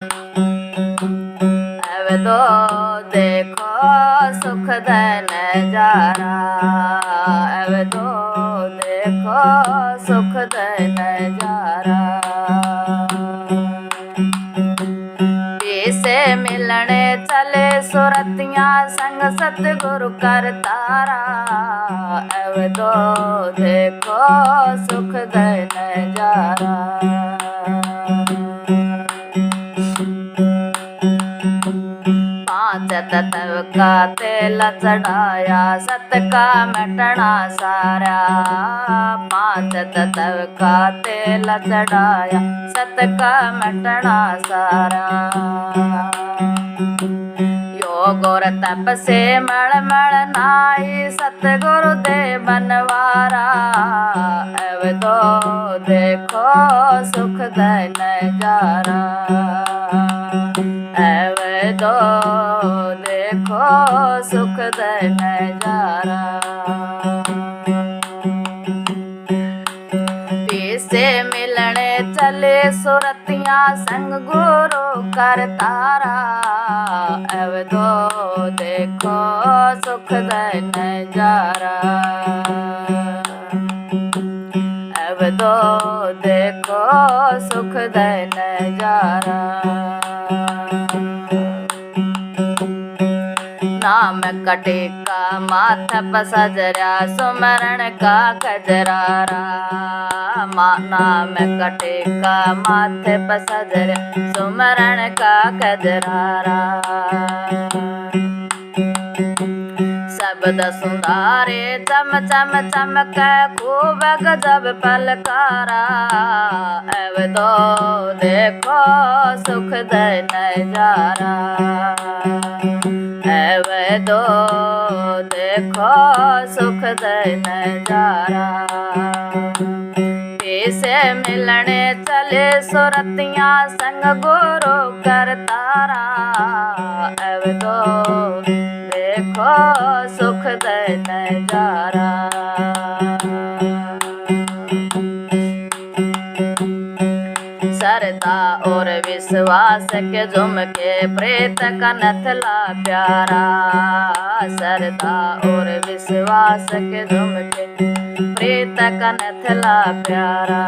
अब तो देखो सुखद नजारा, अब तो देखो सुखद नजारा। से मिलने चले सुरतियाँ संग सतगुरु कर तारा, अब तो देखो सुखद नजारा। पाँच तत्व का तेल चढ़ाया सत का मिटना सारा, पाँच तत्व का तेल चढ़ाया सत का मिटना सारा। योग और तप से मल नाई सतगुरु दे बनवारा, अब तो देखो सुखद नजारा, अब तो देखो सुखद नजारा। से मिलने चले सुरतियाँ संग गुरु कर तारा, अब तो देखो सुखद नजारा, अब तो देखो सुखद नजारा। नाम कटेका माथा पसजरा सुमरण का गजरारा, नाम कटेका माथे पसजरा सुमरण का गजरारा। शब्द सुधारे चम चम चमक खूब गजब पलकारा, अब तो देखो सुखद नजारा, अब तो देखो सुखद नजारा। से मिलने चले सुरतियाँ संग गुरु कर तारा, अब तो देखो सुखद नजारा। श्रद्धा और विश्वास के झुमके प्रेत का नथला प्यारा, श्रद्धा और विश्वास के झुमके प्रेत का नथला प्यारा।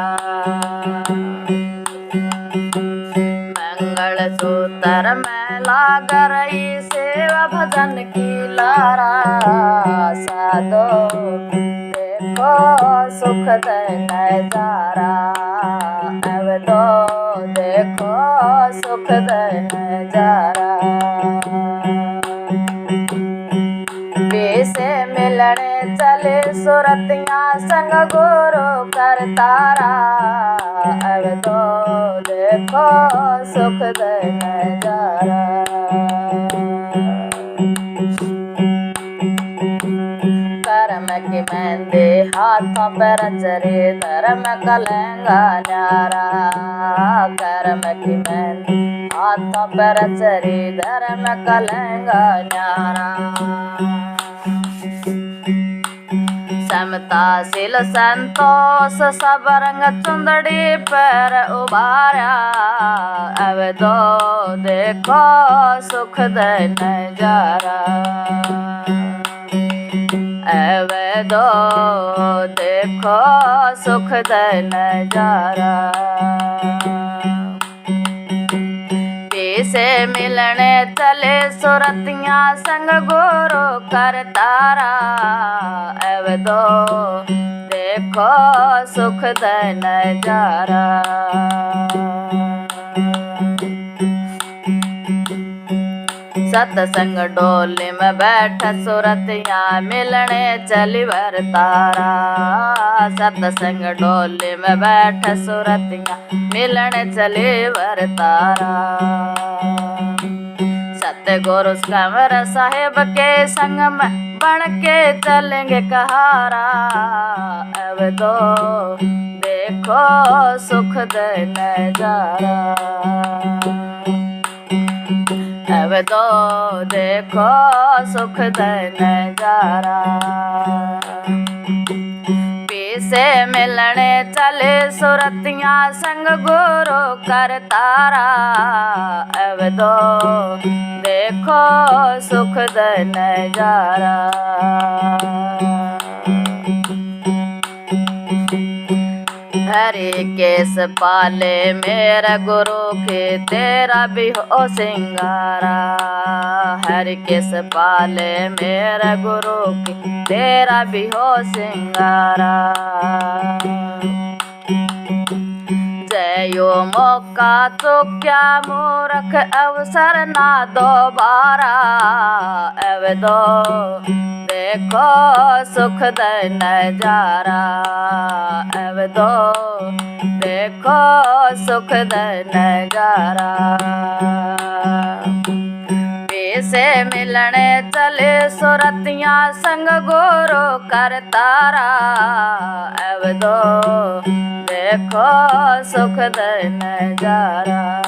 मंगल सूत्र में लाग रही सेवा भजन की लारा, साधो देखो सुखद नजारा, अब तो देखो सुखद नजारा। से मिलने चले सुरतियाँ संग गुरु कर तारा, अब तो देखो सुखद नजारा। कर्म की मेहंदी हाथों पर चरे धर्म का लहंगा न्यारा, कर्म की मेहंदी हाथों पर चरे धर्म का लहंगा न्यारा। समताशील संतोष सब रंग चुंदड़ी पर उभारा, अब तो देखो सुखद नजारा, अब तो देखो सुखद नजारा। से मिलने चले सुरतियाँ संग गुरु कर तारा, अब तो देखो सुखद नजारा। सतसंग डोली में बैठ सुरतियाँ मिलने चली वर तारा, सतसंग डोली में बैठ सुरतियाँ मिलने चली वर तारा। सतगुरु कंवर साहेब के संग में बन के चलेंगे कहारा, अब तो देखो सुखद नजारा, अब तो देखो सुखद नजारा। से मिलने चले सुरतिया संग गुरु कर तारा अब दो देखो सुखद नजारा। हरि केस पाले मेरा गुरु के तेरा भी हो सिंगारा। हरि केस पाले मेरा गुरु के तेरा भी हो सिंगारा। जयो मौका तो क्या मूर्ख अवसर ना दोबारा अब दो देखो सुखद नजारा। अब दो देखो सुखद नजारा। से मिलने चले सुरतिया संग गुरु कर तारा अब दो देखो सुखद नजारा।